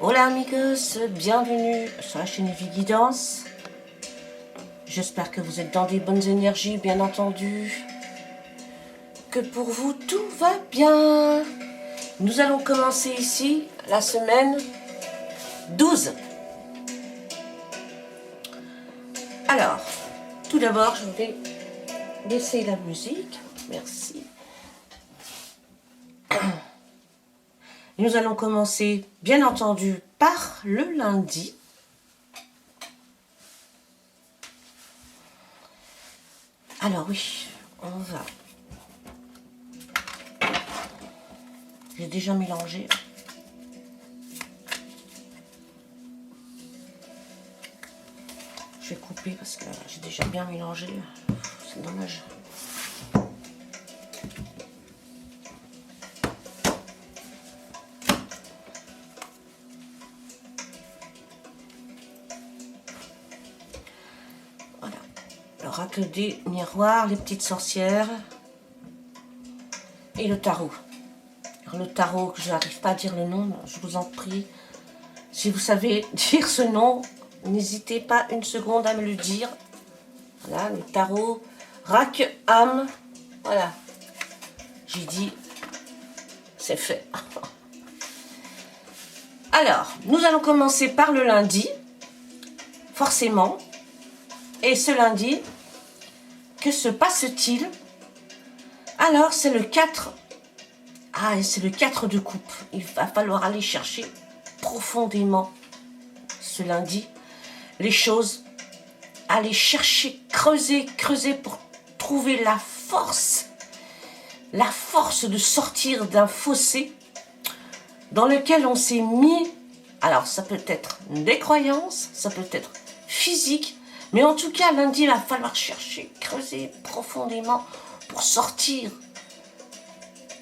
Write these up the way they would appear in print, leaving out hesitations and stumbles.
Hola amigos, bienvenue sur la chaîne Vie Guidance. J'espère que vous êtes dans des bonnes énergies, bien entendu. Que pour vous, tout va bien. Nous allons commencer ici la semaine 12. Alors, tout d'abord, je vais baisser la musique. Merci. Nous allons commencer, bien entendu, par le lundi. Alors oui, on va. J'ai déjà mélangé. Je vais couper parce que j'ai déjà bien mélangé. C'est dommage. Voilà. L'oracle des miroirs, les petites sorcières et le tarot. Alors, le tarot, je n'arrive pas à dire le nom, je vous en prie. Si vous savez dire ce nom, n'hésitez pas une seconde à me le dire. Voilà, le tarot, Rak-Am. Voilà. J'ai dit, c'est fait. Alors, nous allons commencer par le lundi, forcément. Et ce lundi, que se passe-t-il? Alors, c'est le 4. Ah, c'est le 4 de coupe. Il va falloir aller chercher profondément ce lundi les choses. Aller chercher, creuser pour trouver la force de sortir d'un fossé dans lequel on s'est mis. Alors, ça peut être des croyances, ça peut être physique, mais en tout cas, lundi, il va falloir chercher, creuser profondément pour sortir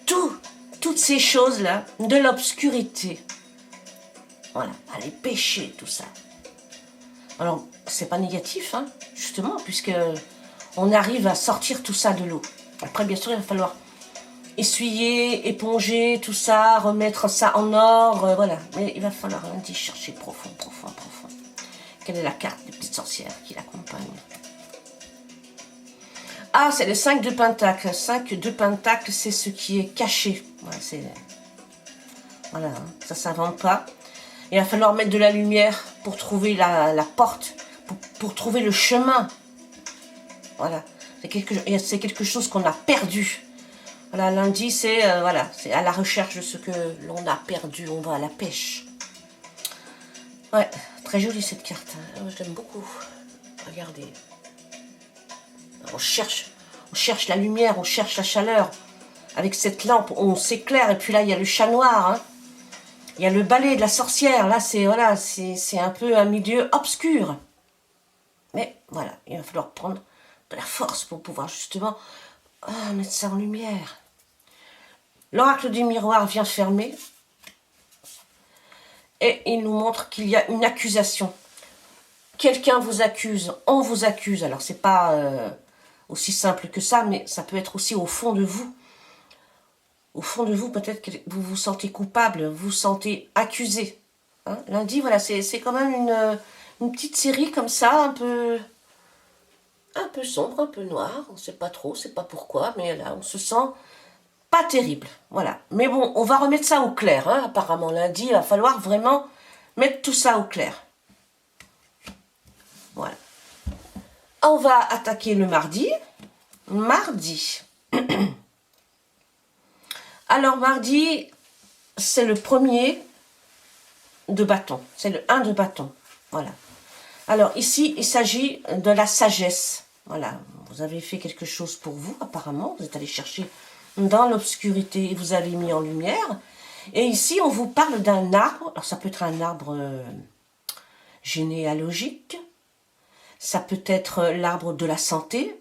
toutes ces choses-là de l'obscurité. Voilà, aller pêcher tout ça. Alors, c'est pas négatif, hein, justement, puisque on arrive à sortir tout ça de l'eau. Après, bien sûr, il va falloir essuyer, éponger tout ça, remettre ça en ordre, voilà. Mais il va falloir lundi chercher profond. Quelle est la carte des petites sorcières qui l'accompagne? Ah, c'est le 5 de Pentacle. 5 de Pentacle, c'est ce qui est caché. Voilà, hein, ça ne s'invente pas. Il va falloir mettre de la lumière pour trouver la porte, pour trouver le chemin. Voilà, c'est quelque chose qu'on a perdu. Voilà, lundi, c'est voilà, c'est à la recherche de ce que l'on a perdu. On va à la pêche. Ouais, très jolie cette carte. Je l'aime beaucoup. Regardez. On cherche la lumière, on cherche la chaleur. Avec cette lampe, on s'éclaire. Et puis là, il y a le chat noir. Hein. Il y a le balai de la sorcière. Là, c'est voilà, c'est un peu un milieu obscur. Mais voilà, il va falloir prendre de la force pour pouvoir justement mettre ça en lumière. L'oracle du miroir vient fermer. Et il nous montre qu'il y a une accusation. Quelqu'un vous accuse, on vous accuse. Alors, c'est pas aussi simple que ça, mais ça peut être aussi au fond de vous. Au fond de vous, peut-être que vous vous sentez coupable, vous vous sentez accusé. Hein, lundi, voilà, c'est quand même une petite série comme ça, un peu sombre, un peu noire. On ne sait pas trop, on ne sait pas pourquoi, mais là, on se sent pas terrible. Voilà. Mais bon, on va remettre ça au clair. Hein, apparemment, lundi, il va falloir vraiment mettre tout ça au clair. Voilà. On va attaquer le mardi. Mardi. Alors, mardi, c'est le premier de bâton. C'est le 1 de bâton. Voilà. Alors, ici, il s'agit de la sagesse. Voilà. Vous avez fait quelque chose pour vous, apparemment. Vous êtes allé chercher dans l'obscurité et vous avez mis en lumière. Et ici, on vous parle d'un arbre. Alors, ça peut être un arbre généalogique. Ça peut être l'arbre de la santé.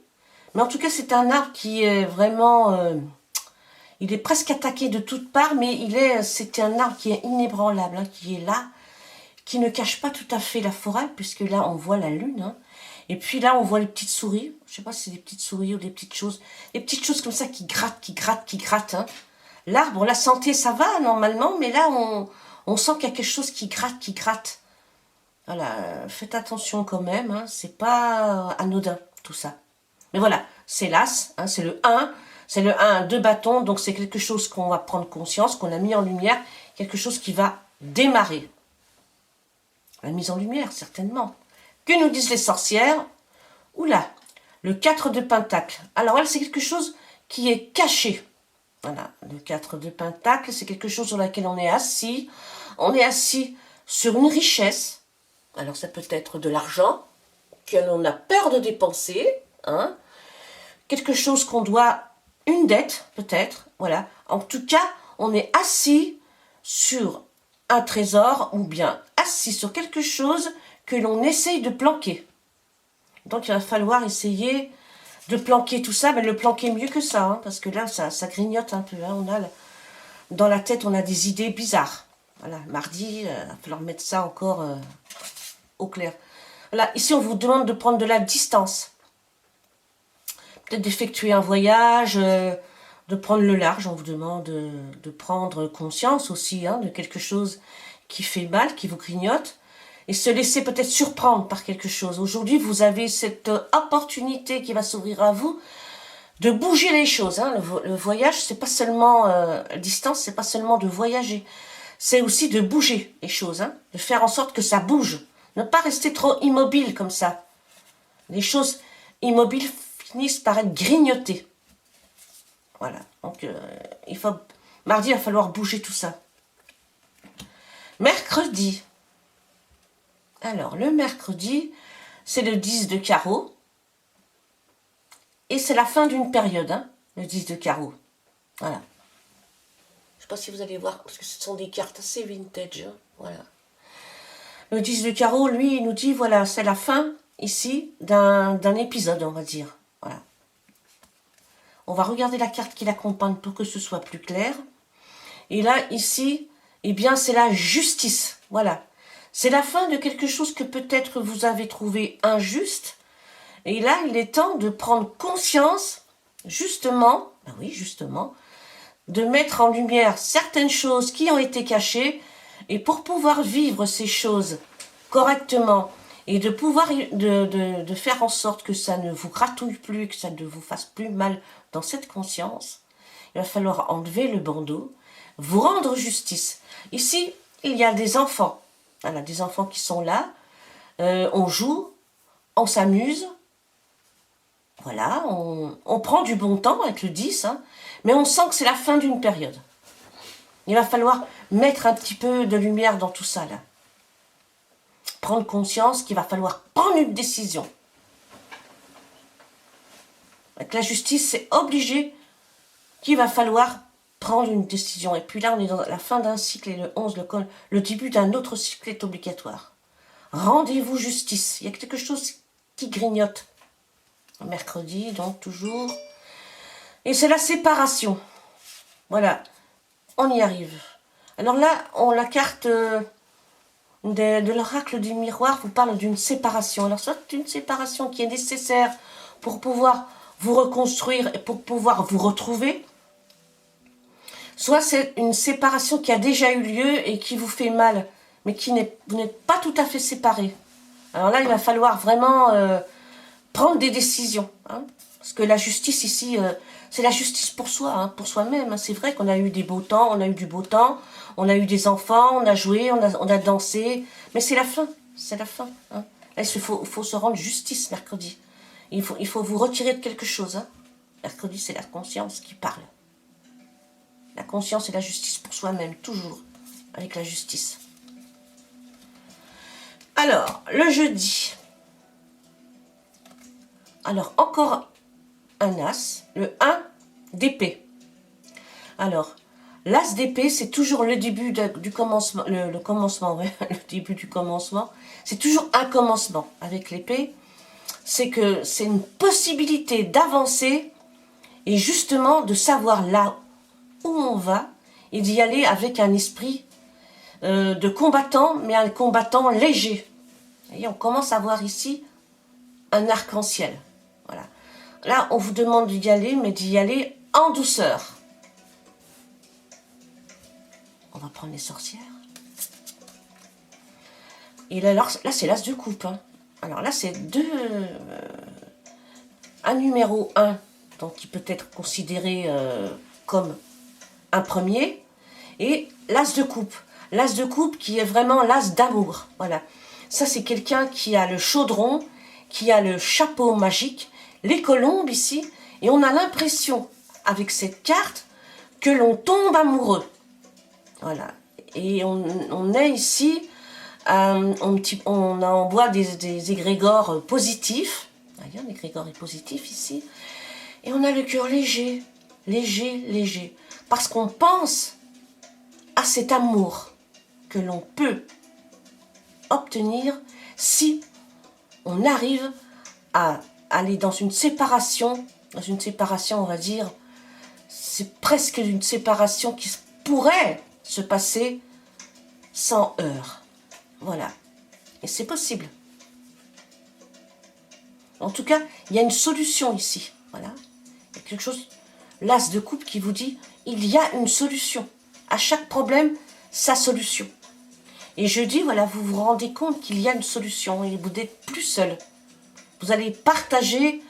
Mais en tout cas, c'est un arbre qui est vraiment... il est presque attaqué de toutes parts, mais c'est un arbre qui est inébranlable, hein, qui est là, qui ne cache pas tout à fait la forêt, puisque là, on voit la lune. Hein. Et puis là, on voit les petites souris. Je ne sais pas si c'est des petites souris ou des petites choses. Des petites choses comme ça qui grattent. Hein. L'arbre, la santé, ça va normalement, mais là, On sent qu'il y a quelque chose qui gratte, qui gratte. Voilà, faites attention quand même, hein, c'est pas anodin tout ça. Mais voilà, c'est l'As, hein, c'est le 1, c'est le 1, 2 bâtons, donc c'est quelque chose qu'on va prendre conscience, qu'on a mis en lumière, quelque chose qui va démarrer. La mise en lumière, certainement. Que nous disent les sorcières? Oula, le 4 de Pentacle. Alors elle, c'est quelque chose qui est caché. Voilà, le 4 de Pentacle, c'est quelque chose sur laquelle on est assis. On est assis sur une richesse. Alors ça peut être de l'argent, que l'on a peur de dépenser, hein. Quelque chose qu'on doit, une dette peut-être, voilà. En tout cas, on est assis sur un trésor ou bien assis sur quelque chose que l'on essaye de planquer. Donc il va falloir essayer de planquer tout ça, mais le planquer mieux que ça, hein, parce que là, ça grignote un peu. Hein, dans la tête, on a des idées bizarres. Voilà, mardi, il va falloir mettre ça encore au clair. Voilà, ici, on vous demande de prendre de la distance. Peut-être d'effectuer un voyage, de prendre le large. On vous demande de prendre conscience aussi hein, de quelque chose qui fait mal, qui vous grignote. Et se laisser peut-être surprendre par quelque chose. Aujourd'hui, vous avez cette opportunité qui va s'ouvrir à vous de bouger les choses. Hein. Le voyage, c'est pas seulement distance, c'est pas seulement de voyager. C'est aussi de bouger les choses, hein, de faire en sorte que ça bouge. Ne pas rester trop immobile comme ça. Les choses immobiles finissent par être grignotées. Voilà. Donc, mardi, il va falloir bouger tout ça. Mercredi. Alors, le mercredi, c'est le 10 de carreau. Et c'est la fin d'une période, hein, le 10 de carreau. Voilà. Je ne sais pas si vous allez voir, parce que ce sont des cartes assez vintage. Hein, voilà. Le 10 de carreau, lui, il nous dit, voilà, c'est la fin, ici, d'un épisode, on va dire. Voilà. On va regarder la carte qui l'accompagne pour que ce soit plus clair. Et là, ici, eh bien, c'est la justice. Voilà. C'est la fin de quelque chose que peut-être vous avez trouvé injuste. Et là, il est temps de prendre conscience, justement, ben oui, justement, de mettre en lumière certaines choses qui ont été cachées. Et pour pouvoir vivre ces choses correctement et de pouvoir de faire en sorte que ça ne vous gratouille plus, que ça ne vous fasse plus mal dans cette conscience, il va falloir enlever le bandeau, vous rendre justice. Ici, il y a des enfants. Voilà, des enfants qui sont là. On joue, on s'amuse. Voilà, on prend du bon temps avec le 10, hein, mais on sent que c'est la fin d'une période. Il va falloir mettre un petit peu de lumière dans tout ça, là. Prendre conscience qu'il va falloir prendre une décision. Avec la justice, c'est obligé qu'il va falloir prendre une décision. Et puis là, on est dans la fin d'un cycle et le 11, le début d'un autre cycle est obligatoire. Rendez-vous justice. Il y a quelque chose qui grignote. Mercredi, donc toujours. Et c'est la séparation. Voilà. On y arrive. Alors là, la carte de l'oracle du miroir vous parle d'une séparation. Alors soit une séparation qui est nécessaire pour pouvoir vous reconstruire et pour pouvoir vous retrouver, soit c'est une séparation qui a déjà eu lieu et qui vous fait mal, mais vous n'êtes pas tout à fait séparés. Alors là, il va falloir vraiment prendre des décisions. Hein, parce que la justice ici, c'est la justice pour soi, hein, pour soi-même. Hein. C'est vrai qu'on a eu des beaux temps, on a eu du beau temps, on a eu des enfants, on a joué, on a dansé, mais c'est la fin, c'est la fin. Hein. Là, il faut se rendre justice mercredi. Il faut vous retirer de quelque chose. Hein. Mercredi, c'est la conscience qui parle. La conscience et la justice pour soi-même, toujours avec la justice. Alors, le jeudi. Alors, encore un as, le 1 d'épée. Alors, l'as d'épée, c'est toujours le début du commencement, le commencement, ouais, le début du commencement. C'est toujours un commencement avec l'épée. C'est que c'est une possibilité d'avancer et justement de savoir là où on va et d'y aller avec un esprit de combattant, mais un combattant léger. Vous voyez, on commence à voir ici un arc-en-ciel. Voilà. Là, on vous demande d'y aller, mais d'y aller en douceur. On va prendre les sorcières. Et là, alors, là c'est l'as de coupe. Hein. Alors là, c'est un numéro 1, donc qui peut être considéré comme un premier, et l'as de coupe. L'as de coupe qui est vraiment l'as d'amour. Voilà. Ça, c'est quelqu'un qui a le chaudron, qui a le chapeau magique, les colombes ici, et on a l'impression, avec cette carte, que l'on tombe amoureux. Voilà. Et on est ici, on envoie des égrégores positifs. Il y a un égrégore positif ici. Et on a le cœur léger, léger, léger. Parce qu'on pense à cet amour que l'on peut obtenir si on arrive à aller dans une séparation, on va dire, c'est presque une séparation qui pourrait se passer sans heurts. Voilà. Et c'est possible. En tout cas, il y a une solution ici. Voilà. Il y a quelque chose, l'as de coupe qui vous dit, il y a une solution. À chaque problème, sa solution. Et je dis, voilà, vous vous rendez compte qu'il y a une solution et vous n'êtes plus seul. Vous allez partager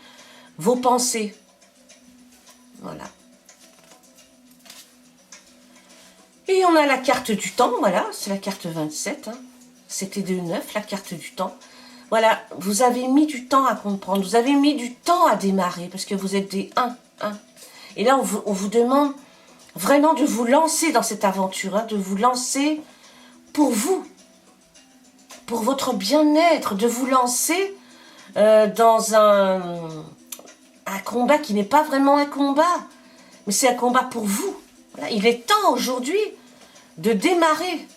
vos pensées. Voilà. Et on a la carte du temps, voilà, c'est la carte 27. Hein. C'était de 9, la carte du temps. Voilà, vous avez mis du temps à comprendre, vous avez mis du temps à démarrer, parce que vous êtes des 1. Et là, on vous demande vraiment de vous lancer dans cette aventure, hein, de vous lancer pour vous, pour votre bien-être, de vous lancer dans un combat qui n'est pas vraiment un combat, mais c'est un combat pour vous. Voilà, il est temps aujourd'hui de démarrer.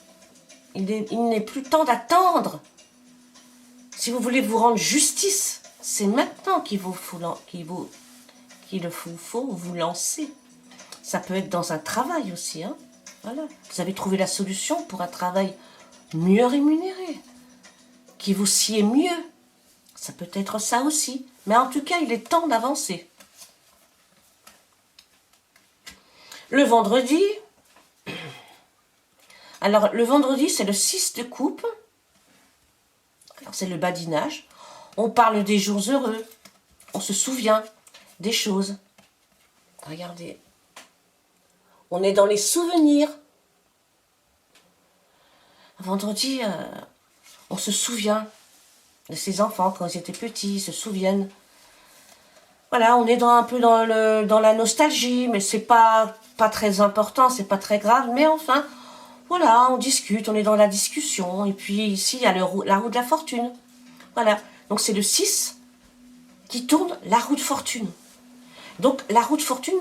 Il n'est plus temps d'attendre. Si vous voulez vous rendre justice, c'est maintenant qu'il faut vous lancer. Ça peut être dans un travail aussi. Hein. Voilà. Vous avez trouvé la solution pour un travail mieux rémunéré, qui vous sied mieux. Ça peut être ça aussi. Mais en tout cas, il est temps d'avancer. Le vendredi, alors le vendredi, c'est le 6 de coupe. Alors c'est le badinage. On parle des jours heureux. On se souvient des choses. Regardez. On est dans les souvenirs. Vendredi, on se souvient de ses enfants quand ils étaient petits, ils se souviennent. Voilà, on est un peu dans la nostalgie, mais c'est pas très important, c'est pas très grave, mais enfin, voilà, on discute, on est dans la discussion, et puis ici, il y a la roue de la fortune. Voilà, donc c'est le 6 qui tourne la roue de fortune. Donc la roue de fortune,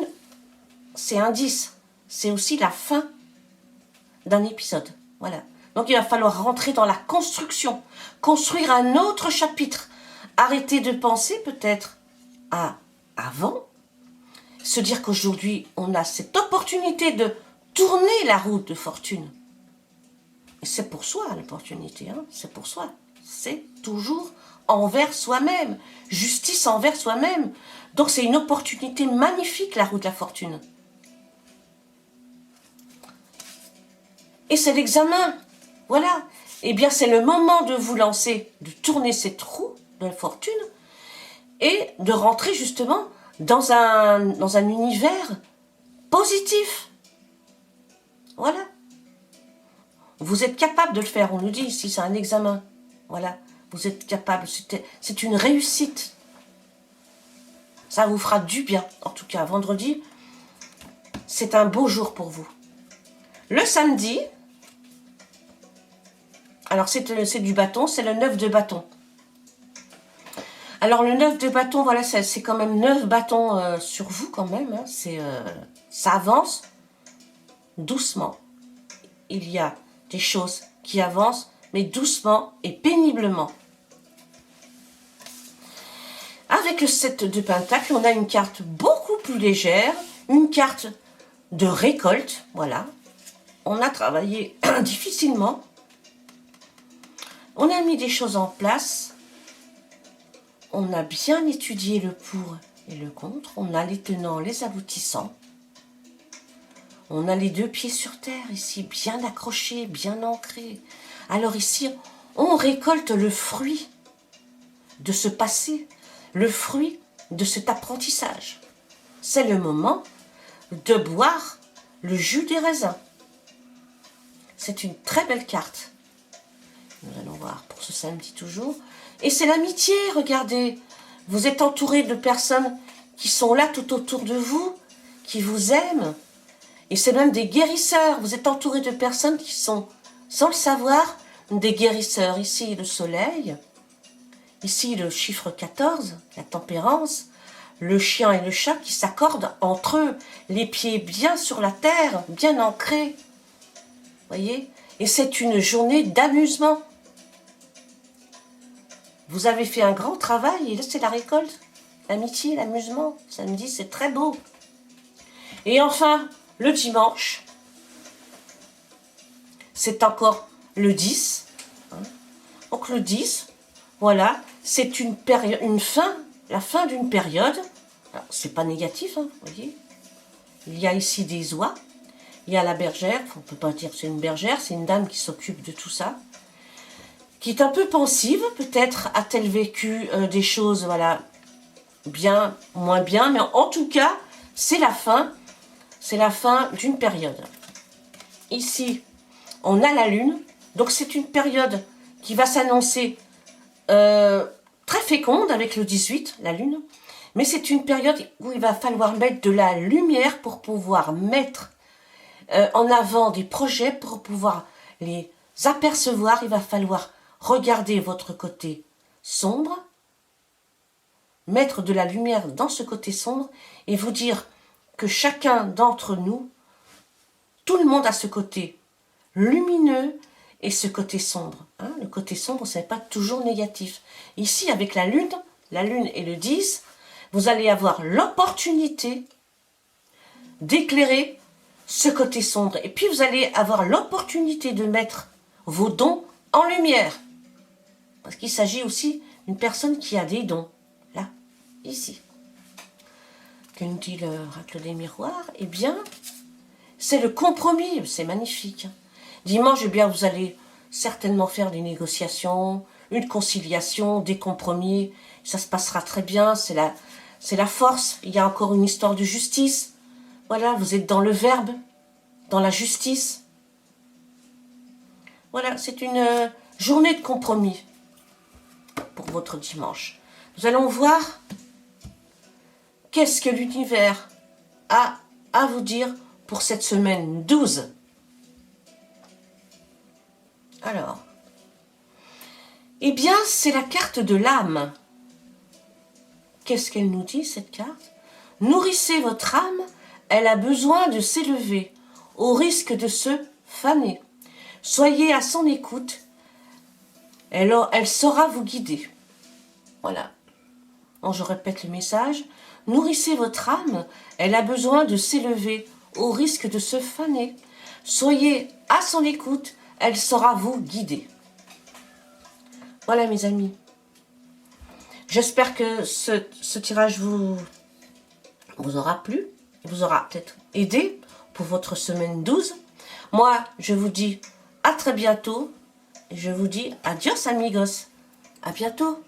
c'est un 10, c'est aussi la fin d'un épisode. Voilà, donc il va falloir rentrer dans la construction, construire un autre chapitre, arrêter de penser peut-être à avant, se dire qu'aujourd'hui, on a cette opportunité de tourner la roue de fortune. Et c'est pour soi l'opportunité, hein, c'est pour soi. C'est toujours envers soi-même, justice envers soi-même. Donc c'est une opportunité magnifique, la roue de la fortune. Et c'est l'examen, voilà. Eh bien, c'est le moment de vous lancer, de tourner cette roue de la fortune et de rentrer justement dans un univers positif. Voilà. Vous êtes capable de le faire, on nous dit ici, c'est un examen. Voilà, vous êtes capable, c'est une réussite. Ça vous fera du bien, en tout cas, vendredi, c'est un beau jour pour vous. Le samedi, alors c'est du bâton, c'est le 9 de bâton. Alors le 9 de bâton, voilà, c'est quand même 9 bâtons sur vous quand même. Hein, ça avance doucement. Il y a des choses qui avancent, mais doucement et péniblement. Avec le 7 de pentacle, on a une carte beaucoup plus légère, une carte de récolte, voilà. On a travaillé difficilement. On a mis des choses en place. On a bien étudié le pour et le contre. On a les tenants, les aboutissants. On a les deux pieds sur terre ici, bien accrochés, bien ancrés. Alors ici, on récolte le fruit de ce passé, le fruit de cet apprentissage. C'est le moment de boire le jus des raisins. C'est une très belle carte. Nous allons voir pour ce samedi toujours. Et c'est l'amitié, regardez. Vous êtes entouré de personnes qui sont là tout autour de vous, qui vous aiment. Et c'est même des guérisseurs. Vous êtes entouré de personnes qui sont, sans le savoir, des guérisseurs. Ici, le soleil. Ici, le chiffre 14, la tempérance. Le chien et le chat qui s'accordent entre eux, les pieds bien sur la terre, bien ancrés. Voyez? Et c'est une journée d'amusement. Vous avez fait un grand travail et là c'est la récolte. L'amitié, l'amusement. Samedi, c'est très beau. Et enfin, le dimanche, c'est encore le 10. Donc le 10, voilà, c'est une période, la fin d'une période. C'est pas négatif, vous voyez. Il y a ici des oies. Il y a la bergère, on ne peut pas dire que c'est une bergère, c'est une dame qui s'occupe de tout ça, qui est un peu pensive, peut-être a-t-elle vécu des choses, voilà, bien, moins bien, mais en tout cas, c'est la fin d'une période. Ici, on a la lune, donc c'est une période qui va s'annoncer très féconde avec le 18, la lune, mais c'est une période où il va falloir mettre de la lumière pour pouvoir mettre en avant des projets, pour pouvoir les apercevoir. Il va falloir regarder votre côté sombre, mettre de la lumière dans ce côté sombre et vous dire que chacun d'entre nous, tout le monde a ce côté lumineux et ce côté sombre. Le côté sombre, ce n'est pas toujours négatif. Ici, avec la lune et le 10, vous allez avoir l'opportunité d'éclairer ce côté sombre. Et puis, vous allez avoir l'opportunité de mettre vos dons en lumière. Parce qu'il s'agit aussi d'une personne qui a des dons. Là, ici. Que nous dit l'oracle des miroirs? Eh bien, c'est le compromis. C'est magnifique. Dimanche, eh bien, vous allez certainement faire des négociations, une conciliation, des compromis. Ça se passera très bien. C'est la force. Il y a encore une histoire de justice. Voilà, vous êtes dans le verbe, dans la justice. Voilà, c'est une journée de compromis pour votre dimanche. Nous allons voir qu'est-ce que l'univers a à vous dire pour cette semaine 12. Alors, eh bien, c'est la carte de l'âme. Qu'est-ce qu'elle nous dit, cette carte? Nourrissez votre âme, elle a besoin de s'élever, au risque de se faner. Soyez à son écoute, elle saura vous guider. Voilà. Bon, je répète le message. Nourrissez votre âme, elle a besoin de s'élever, au risque de se faner. Soyez à son écoute, elle saura vous guider. Voilà mes amis. J'espère que ce tirage vous aura plu, vous aura peut-être aidé pour votre semaine 12. Moi, je vous dis à très bientôt. Et je vous dis adios amigos. À bientôt.